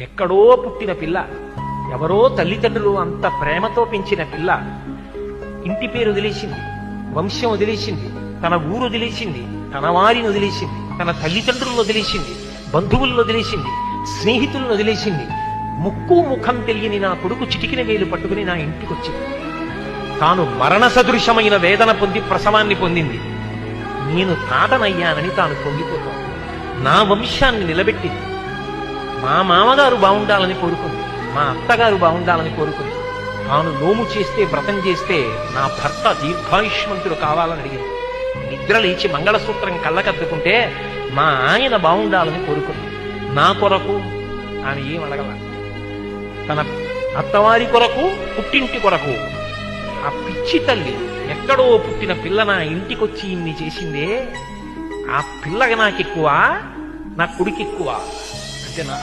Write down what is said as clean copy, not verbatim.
ఎక్కడో పుట్టిన పిల్ల, ఎవరో తల్లిదండ్రులు అంత ప్రేమతో పెంచిన పిల్ల ఇంటి పేరు వదిలేసింది, వంశం వదిలేసింది, తన ఊరు వదిలేసింది, తన వారిని వదిలేసింది, తన తల్లిదండ్రులను వదిలేసింది, బంధువులను వదిలేసింది, స్నేహితులను వదిలేసింది. ముక్కు ముఖం తెలియని నా కొడుకు చిటికిన వేలు పట్టుకుని నా ఇంటికి వచ్చింది. తాను మరణ సదృశమైన వేదన పొంది ప్రసవాన్ని పొందింది. నేను తాతనయ్యానని తాను పొంగిపోతాను. నా వంశాన్ని నిలబెట్టింది. మా మామగారు బాగుండాలని కోరుకుంది, మా అత్తగారు బాగుండాలని కోరుకుంది. తాను నోము చేస్తే, వ్రతం చేస్తే నా భర్త దీర్ఘాయుష్మంతుడు కావాలని అడిగింది. నిద్ర లేచి మంగళసూత్రం కళ్ళకద్దుకుంటే మా ఆయన బాగుండాలని కోరుకుంది. నా కొరకు ఆమె ఏం అడగల. తన అత్తవారి కొరకు, పుట్టింటి కొరకు. ఆ పిచ్చి తల్లి ఎక్కడో పుట్టిన పిల్ల నా ఇంటికొచ్చి ఇన్ని చేసిందే, ఆ పిల్లగా నాకెక్కువ, నా కొడుకు ఎక్కువ అంటే నా